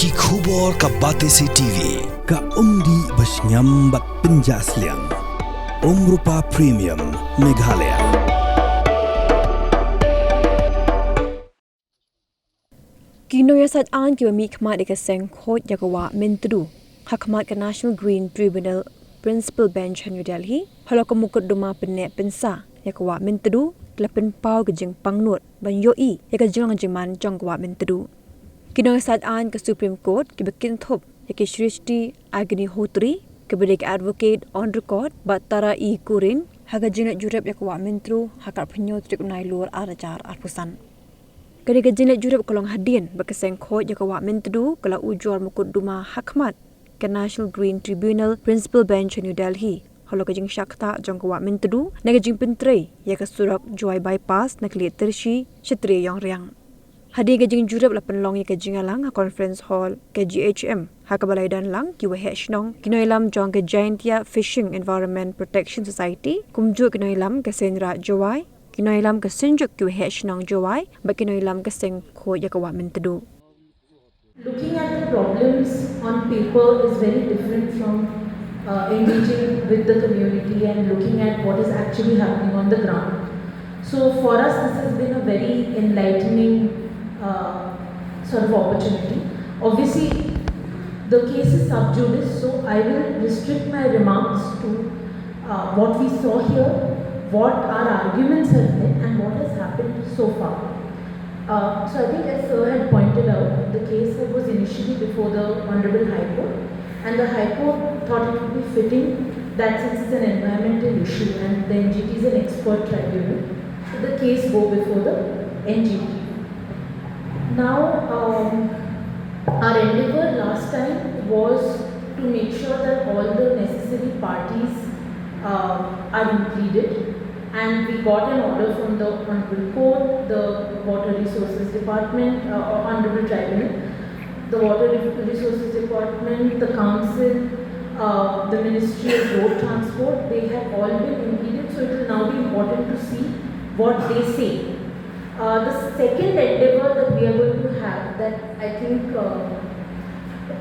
Ki khubor ka Batesi TV ka umdi basnyam bat Pynjot Rupa Premium Meghalaya. Nongsaid an ki mi khmat ka seng khot yakawa Myntdu hakmat ka National Green Tribunal Principal Bench New Delhi halaka mukaddama penne pensa yakawa Myntdu lapen pau ka jing Pangnud ban Ïohi yaka jang jiman jangwa Myntdu Nongsaid an ka Supreme Court ki bekin thop yaki Shrishti Agni Hotri ke bedek advocate on record batara I kurin haga jina jurep yakawa Myntdu hakar Pynjot tribunal lur arajar arpusan Kali jinlet jurep kolong hadin bakaseng khot yakawa Myntdu kala ujor mukaddama hakmat ka National Green Tribunal Principal Bench New Delhi holo ka Jingshah jangwa Myntdu naga jingpentre yaka surak joy bypass nakli tershi kshetriya yang riang hadi ka jing jurep lapan long yaka jingalang conference hall ka GHM hakabalai dan lang ki waheshnong kinoilam jong ka Giantia Fishing Environment Protection Society kumju kinoilam ka senra joy Kinoilam ka sinjuk ki waheshnong joy ba kinoilam ka seng kho yakawa Myntdu Looking at the problems on paper is very different from engaging with the community and looking at what is actually happening on the ground. So for us, this has been a very enlightening sort of opportunity. Obviously, the case is sub judice, so I will restrict my remarks to what we saw here, what our arguments have been, and what has happened so far. So I think as Sir had pointed out, the case was initially before the Honorable High Court, and the High Court thought it would be fitting that since it's an environmental issue and the NGT is an expert tribunal, so the case go before the NGT. Now, our endeavour last time was to make sure that all the necessary parties are included. And we got an order from the Honorable Court, the Water Resources Department, Honorable Tribunal, the Water Resources Department, the Council, the Ministry of Road Transport. They have all been included, so it will now be important to see what they say. The second endeavour that we are going to have, that I think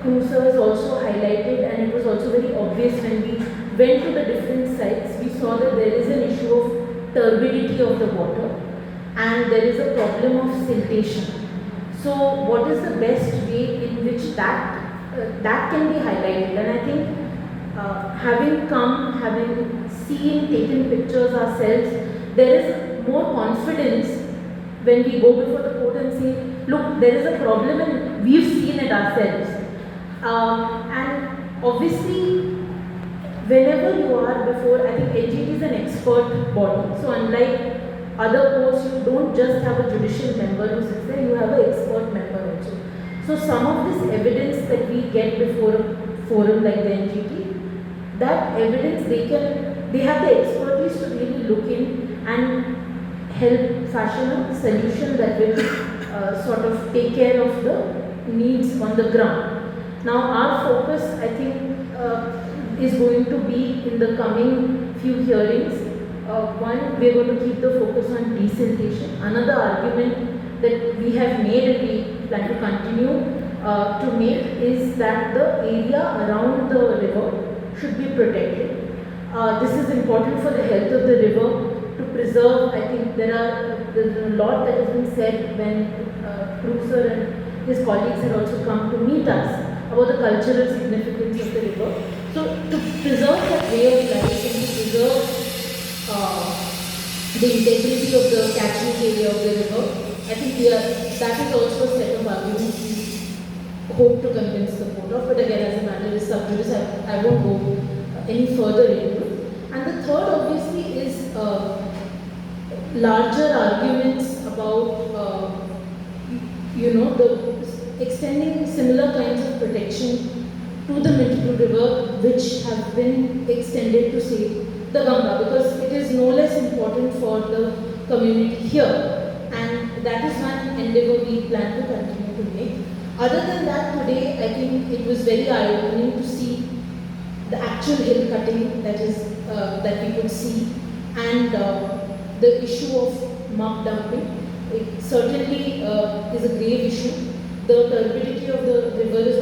Cruiser has also highlighted, and it was also very obvious when we went to the different sites, we saw that there is an issue of turbidity of the water and there is a problem of siltation. So what is the best way in which that can be highlighted? And I think having seen, taken pictures ourselves, there is more confidence when we go before the court and say, look, there is a problem and we've seen it ourselves. And obviously, whenever you are before, I think NGT is an expert body. So unlike other courts, you don't just have a judicial member who sits there, you have an expert member also. So some of this evidence that we get before a forum like the NGT, that evidence they have the expertise to really look in and help fashion a solution that will sort of take care of the needs on the ground. Now our focus, I think, is going to be in the coming few hearings. One, we are going to keep the focus on desiltation. Another argument that we have made and we plan to continue to make is that the area around the river should be protected. This is important for the health of the river to preserve. I think there's a lot that has been said when Cruiser and his colleagues had also come to meet us about the cultural significance of the river. So to preserve that way of life and to preserve the integrity of the catchment area of the river, I think that is also a set of arguments we hope to convince the court of. But again, as a matter of sub judice, I won't go any further into it. And the third obviously is larger arguments about the extending similar kinds of protection to the Myntdu river, which have been extended to say the Ganga, because it is no less important for the community here, and that is one endeavour we plan to continue to make. Other than that, today I think it was very eye-opening to see the actual hill cutting that we could see, and the issue of muck dumping. It certainly is a grave issue. The turbidity of the river is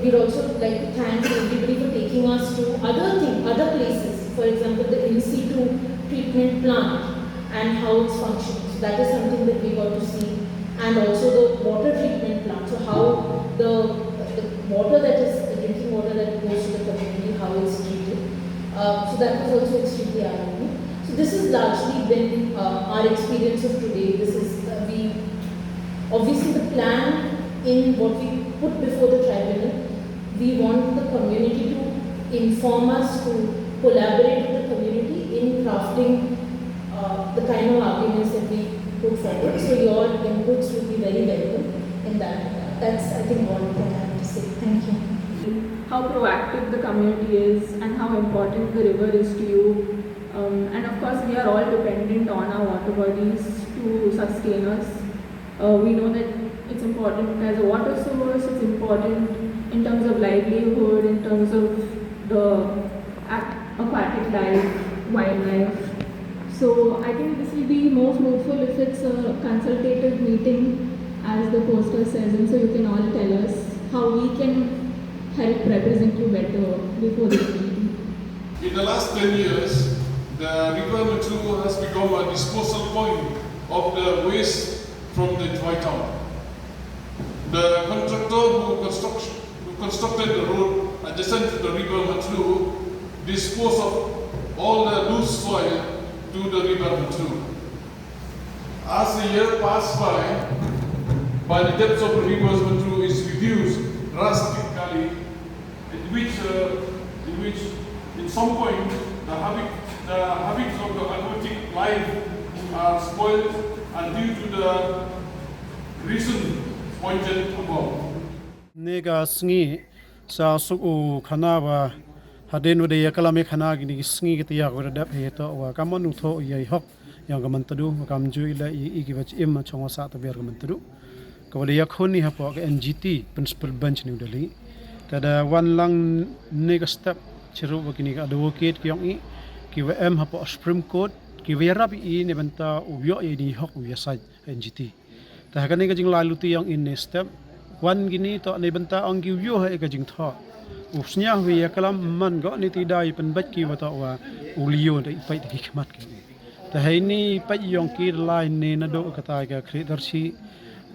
we'd also like to thank everybody for taking us to other places. For example, the in situ treatment plant and how it's functioning. So that is something that we got to see. And also the water treatment plant. So how the water that is, the drinking water that goes to the community, how it's treated. So that was also extremely eye-opening. So this has largely been our experience of today. This is, obviously the plan in what we put before the tribunal, we want the community to inform us, to collaborate with the community in crafting the kind of arguments that we put forward. So your inputs will be very welcome in that. That's, I think, all that I have to say. Thank you. How proactive the community is and how important the river is to you. And of course, we are all dependent on our water bodies to sustain us. We know that it's important as a water source, it's important in terms of livelihood, in terms of the aquatic life, wildlife. So I think this will be more fruitful if it's a consultative meeting, as the poster says, and so you can all tell us how we can help represent you better before this meeting. In the last 10 years, the river Myntdu has become a disposal point of the waste from the dry town. The contractor who constructed the road adjacent to the river Myntdu disposed of all the loose soil to the river Myntdu. As the year passed by the depth of the river Myntdu is reduced drastically, in which in some point the habits of the aquatic life are spoiled, and due to the reason pointed above. Nega sngi sa suku khanawa hadenu de yakalame khana gini sngi gitiya ko dap heto wa kamon utho yai hok yang gamantadu kamju ila I gibach im chonga sa ta ber gamantadu ko de yakhoni hapo ka NGT principal bench New Delhi tada wan lang nega step chiru begini advocate kyong ki wa em hapo Supreme Court ki wa I ne banta ubyo ni hok wi sa NGT ta ka ne ka jing laluti yang in step wan gini to ne banta ang giu yo ha ka jing tho usnya wi kalam man go ni ti dai pen bat ki wa to wa ulio dai pai ki khmat ki ta hai ni pai yong ki lai ne na do ka ta ka khridarsi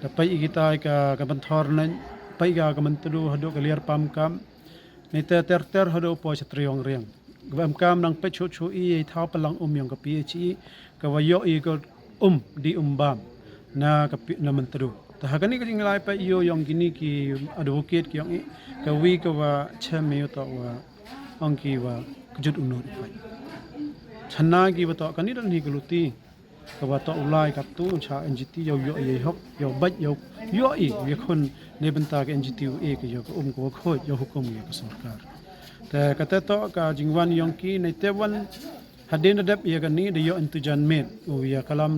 ta pai ki ta ka ban thor nan pai ga ka man tu ha do ka liar pam kam ne ter ha do po chatriong riang gam kam nang pe chu I thau palang yong ka pi chi ka wa yo I ko di bam na ka na man tu ta hagani ka jing lai pa yo yong gini ki advocate ki yong ka wi ka wa chame to wa ong ki wa kjut unod pa chana gi wa to ka ni ran hi gluti ka wa to ulai ka tu cha NGT yo ye hok yo bat yo I wi khon ne banta ka NGT ka yo ka ko kho yo hukum ye ka sarkar ta ka ta to ka jingwan yong ki nei te wan hadin adap ya kan ni de yo intujan met ya kalam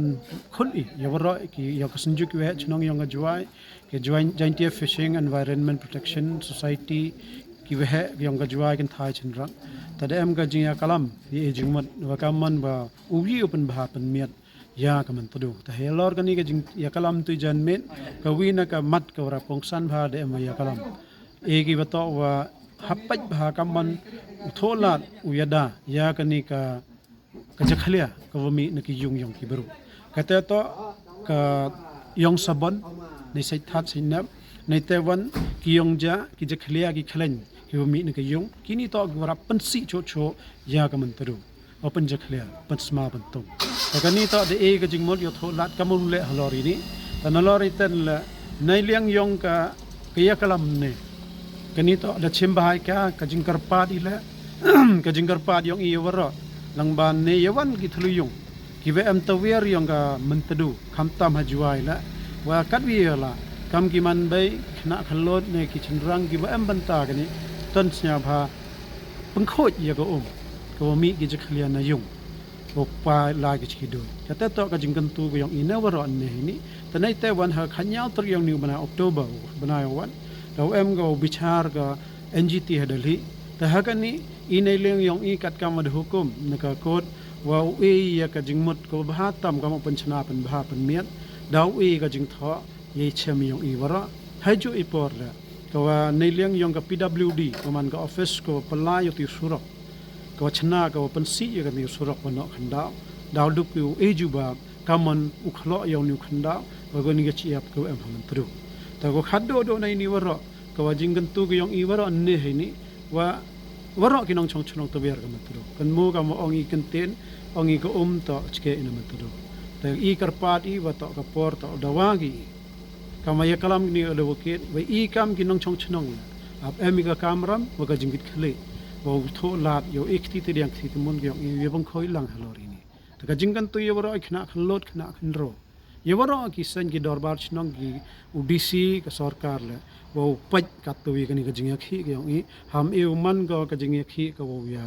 khul ya wara ki ya kasunju ki we chnong yong ajwai ke joint fishing environment protection society ki we yong ajwai kan thai chinrang tadem ga jing ya kalam ye jingmat wa kaman ba uwi open ba pen met ya kaman tudu ta helor kan ni ga jing ya kalam tu jan met ka wi na ka mat ka ra pongsan ba de ma ya kalam e ki ba to wa hapat ba kaman tholat uyada ya kan ni ka kajakhalia ka wami na ki yung ki baru kata to ka yong sabon nei sai that sai nap nei tewan ki yong ja ki jakhalia ki khalen ki wami na ki yung kini to gwara pansi cho ya ka mantaru open jakhalia pansma bantung ka ni to de e ka jingmol yo tholat kamun le halori ni tanalori ten la nei liang yong ka ya kalam ne kani to da chimbahai ka jingkar pa di la ka jingkar pa yong I wara lang ban ne yawan ki thluyung ki ve am tawer yong ka Myntdu khamtam hajwai la wa katwi la kam ki man bai khna khalot ne ki chinrang ki wa am banta ka ni ton snya bha pangkhoj ya ko ko mi ki jakhlia na yung ko pa la ki chi do ka ta to ka jingkan tu ko yong ina waro ne ni tanai te wan ha khanyao tur yong ni bana October bana wan lo em go bichar ka NGT hadali ta hakani inai leng yong I kat kam ad hukum naka kot wa ui ya ka jingmut ko bha tam kam panchna pan bha pan miat dau I ka jing tho ye chem yong I wara haju I por kawa niliang yang ka PWD kaman ka office ko pelai yo ti surok kawa chna kawa pensi yo ka ni surok pano khanda daw du ku ejuba kaman ukhlo yo ni khanda wa go ni ga chiap ko em han tru ta go khaddo do nai ni waro kawa jinggan tu ko yong i waro ne he ni wa waro ki nong chong chong to ber ka matru kan mo ka mo ong i kenten ong i ko to chke ina matru ta i karpat i wa to ka por to dawagi kama ya kalam ni ole wokit wa i kam ki nong chong chong ab emiga kamram wa ka jingit khle wa tho lat yo ekti te yang thi mun yong i ye bang khoi lang halori ni ta ka jinggan tu ye waro khna khlot khna khnro ye waro ki san ki dorbar chnong ki udc ka sarkar le wo paj ka tu wi ka ni ka jingya khi yong i ham e man go ka jingya khi ka wo ya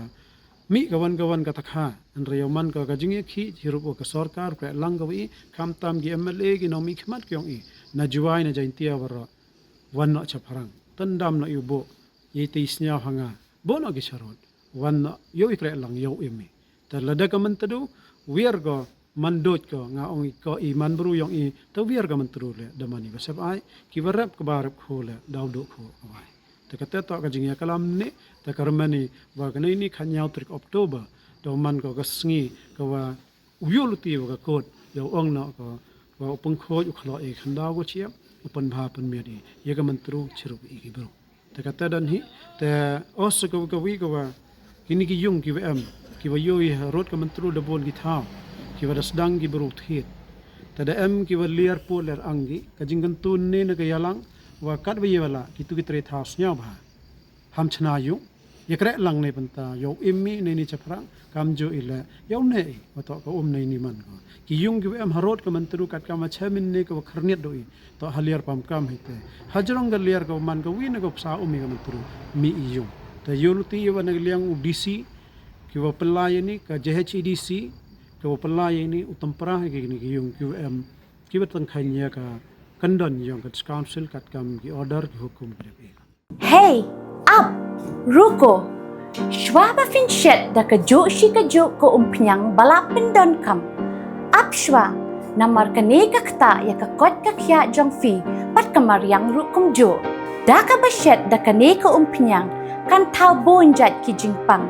mi kawan ka takha an reyo man ka jingya khi hirup ka sarkar ka lang ga wi kam tam gi mla gi no mi khmat kyong i na juwai na jaintia waro wan no cha pharang tandam no yubo ye te isnya hanga bo no gi sharot wan no yo ikre lang yo emi ta lada ka mantadu wier go mandot ko nga ong ko i man bru yong i to wier ga mantru le damani ba sab ai ki warap ka barap khole dawdo kho ai ta ka ta ka jingya kalam ne ta karmani wa ka ni khanyau trik oktober do man ko ka sngi ka wa uyuluti wa ka kot yo ong no ko wa upang kho yu khlo e khanda go chiap upan bha pan me di ye ga mantru chiru i gi bro ta ka ta dan hi ta os ko wi ko wa kini ki yung ki em ki wa yo i rot ka mantru da bol gi thau ki wa dasdang gi bro thit ta da em ki wa liar poler angi ka jinggan tun ne na ga yalang wa kat wa ye wala ki tu ki tre thaus nya ba ham chna yu ye kre lang ne panta yo immi ne ni chaprang kam jo ile yo ne wa to ka nei ni man ko ki yung ki em harot ka mantru kat ka ma chamin ne ko kharniat doi to haliar pam kam hite hajrong ga liar ko man ko wi ne ko sa umi ka mantru mi yung ta yuluti wa na liang udc ki wa pelai ni ka jhedc ki wa pelai ni utampra ki ni ki yung ki em ki wa tang khanya ka kandon yung ka council kat kam ki order ki hukum bre Hey, up, ruko. Schwaba finchet da kajo shi kajo ko umpiang bala pendon kam. Up schwa, namar kaneka kta ya ka kot ka kya jong fi pat kamar yang rukum jo. Da ka bashet da kaneka umpiang kan tau bonjat ki jingpang.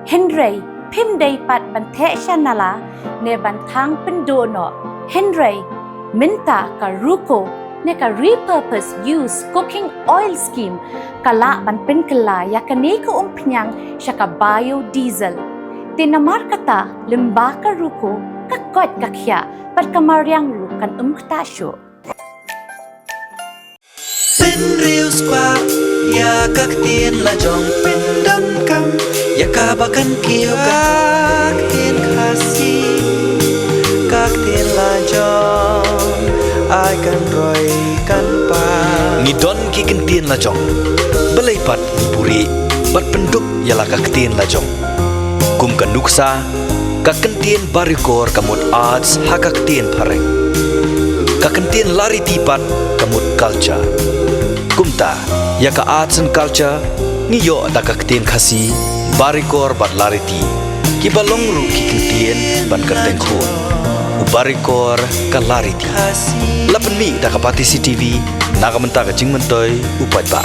Henry, pim day pat bante shanala ne bantang pendono. Henry, minta ka ruko ne ka repurpose use cooking oil scheme kala ban pen kala ya kane ko umpnyang sya ka biodiesel tinamar kata lemba ka ruko ka kot ka khya par kamaryang ru kan kta sho Pin riu spark ya kak tien la jong pin dam kam ya ka bakan kiyo kak tien khasi kak tien la jong ai kan roi kan pa ni don ki kan tien la jong belai pat puri bat penduk ya la kak tien la jong kum kan nuksa kak kan tien barikor kamut arts hakak tien pareng kak kan tien lari tipat kamut culture kumta ya ka arts and culture ni yo da kak tien khasi barikor bat lari ti ki balong ru ki kan tien ban kan teng khon ubarikor kalariti lapan mi da kapati CTV naga menta ka jingmentoi upat ba